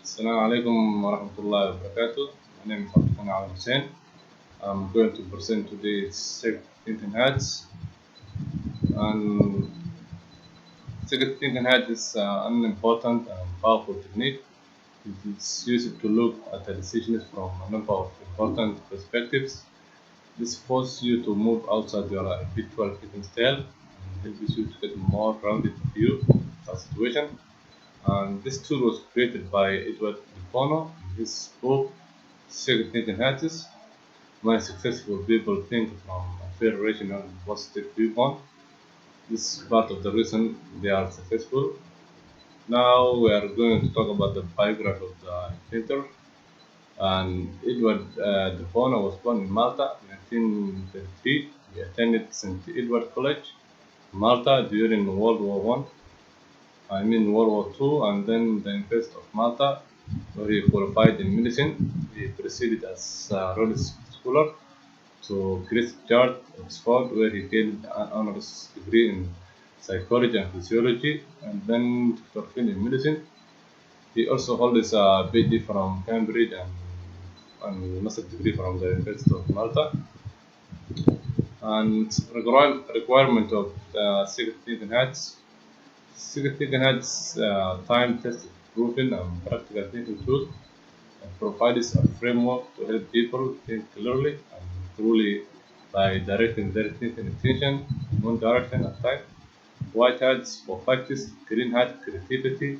Assalamu alaikum warahmatullahi wabarakatuh. My name is Abdul Al Hussein. I'm going to present today's second thinking hats. And second thinking hat is an important and powerful technique. It is used to look at the decisions from a number of important perspectives. This forces you to move outside your habitual thinking style and helps you to get more grounded view of the situation. And this tool was created by Edward De Bono in his book Second Thinking Hats. Many successful people think from a very rational and positive viewpoint. This is part of the reason they are successful. Now we are going to talk about the biography of the inventor. And Edward De Bono was born in Malta in 1933. He attended St. Edward College, Malta during World War One. World War Two, and then the University of Malta, where he qualified in medicine. He proceeded as a Rhodes Scholar to Christ Church, Oxford, where he gained an honours degree in psychology and physiology, and then Dr. Phil in medicine. He also holds a PhD from Cambridge and master's degree from the University of Malta. And requirement of the Secretary Hats. Secretary Hats time-tested, proven, and practical thinking tool and provides a framework to help people think clearly and truly by directing their thinking attention in one direction at a time. White hats for practice, green hat creativity,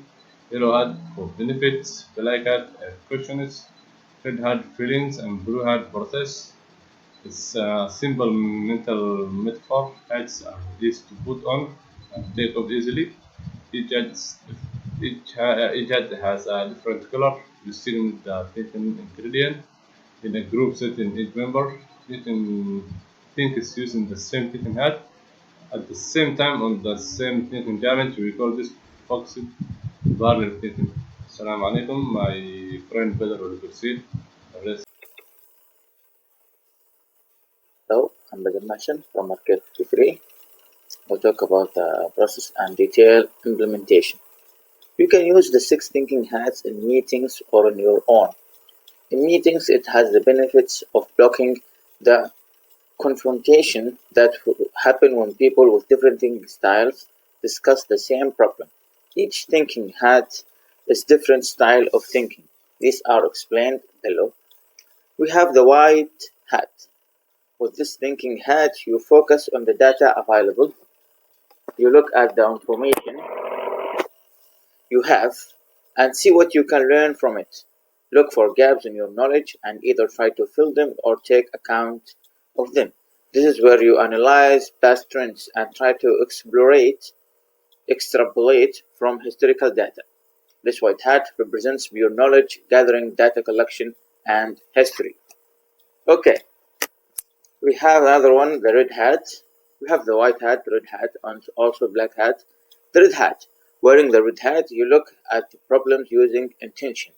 yellow hat for benefits, black hat questions, red hat feelings, and blue hat process. It's a simple mental metaphor. Hats are easy to put on and take off easily. Each hat, each hat has a different color, distinguishing the thinking ingredient. In a group setting, each member thinking think is using the same thinking hat at the same time on the same thinking challenge. We call this focused parallel thinking. Assalamu alaikum, my friend Badr will proceed. Hello, I'm Badr Nashan from Market 53. We'll talk about the process and detailed implementation. You can use the 6 thinking hats in meetings or on your own. In meetings, it has the benefits of blocking the confrontation that happen when people with different thinking styles discuss the same problem. Each thinking hat is different style of thinking. These are explained below. We have the white hat. With this thinking hat, you focus on the data available. You look at the information you have and see what you can learn from it. Look for gaps in your knowledge and either try to fill them or take account of them. This is where you analyze past trends and try to extrapolate from historical data. This white hat represents your knowledge gathering, data collection, and history. Okay, we have another one, the red hat. We have the white hat, red hat, and also black hat. The red hat. Wearing the red hat, you look at the problems using intention.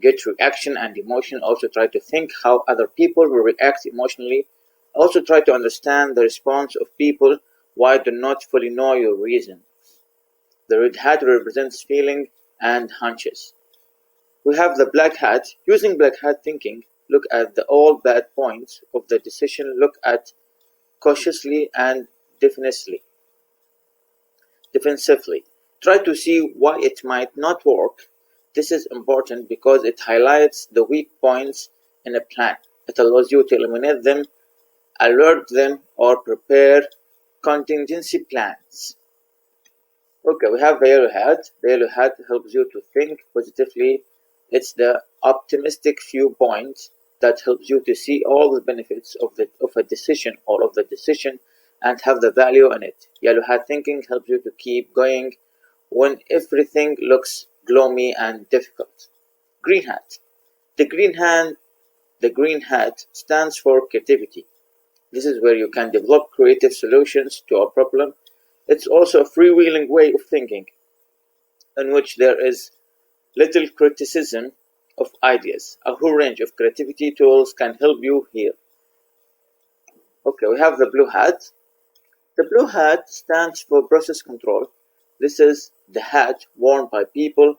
Get reaction and emotion. Also try to think how other people will react emotionally. Also try to understand the response of people why do not fully know your reason. The red hat represents feeling and hunches. We have the black hat. Using black hat thinking, look at the all bad points of the decision. Look at cautiously and defensively. Try to see why it might not work. This is important because it highlights the weak points in a plan. It allows you to eliminate them, alert them, or prepare contingency plans. Okay, we have the yellow hat. The yellow hat helps you to think positively. It's the optimistic viewpoint that helps you to see all the benefits of a decision or of the decision and have the value in it. Yellow hat thinking helps you to keep going when everything looks gloomy and difficult. Green hat. The green hat stands for creativity. This is where you can develop creative solutions to a problem. It's also a freewheeling way of thinking in which there is little criticism of ideas. A whole range of creativity tools can help you here. Okay, we have the blue hat. The blue hat stands for process control. This is the hat worn by people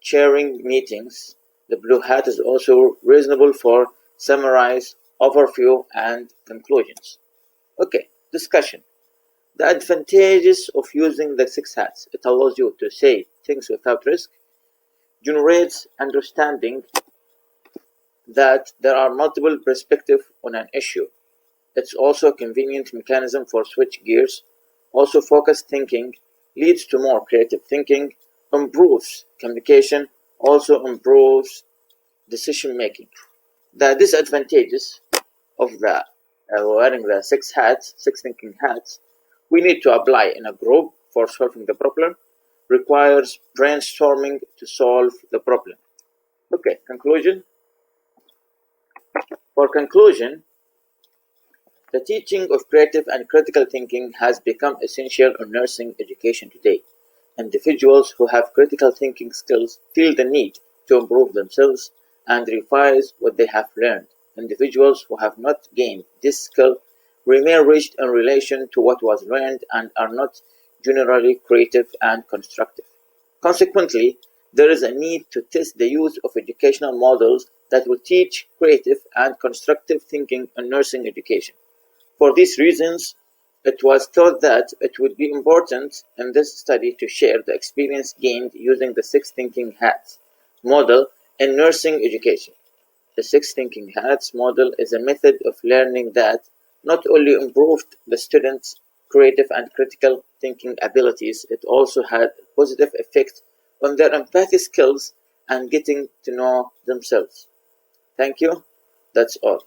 chairing meetings. The blue hat is also reasonable for summarize, overview, and conclusions. Okay, discussion. The advantages of using the 6 hats. It allows you to say things without risk, generates understanding that there are multiple perspectives on an issue. It's also a convenient mechanism for switch gears. Also, focused thinking leads to more creative thinking, improves communication, also improves decision making. The disadvantages of wearing the 6 thinking hats: we need to apply in a group for solving the problem, requires brainstorming to solve the problem. Okay, conclusion. For conclusion, the teaching of creative and critical thinking has become essential in nursing education today. Individuals who have critical thinking skills feel the need to improve themselves and revise what they have learned. Individuals who have not gained this skill remain rigid in relation to what was learned and are not generally creative and constructive. Consequently, there is a need to test the use of educational models that will teach creative and constructive thinking in nursing education. For these reasons, it was thought that it would be important in this study to share the experience gained using the 6 thinking hats model in nursing education. The 6 thinking hats model is a method of learning that not only improved the students' creative and critical thinking abilities, it also had a positive effect on their empathy skills and getting to know themselves. Thank you. That's all.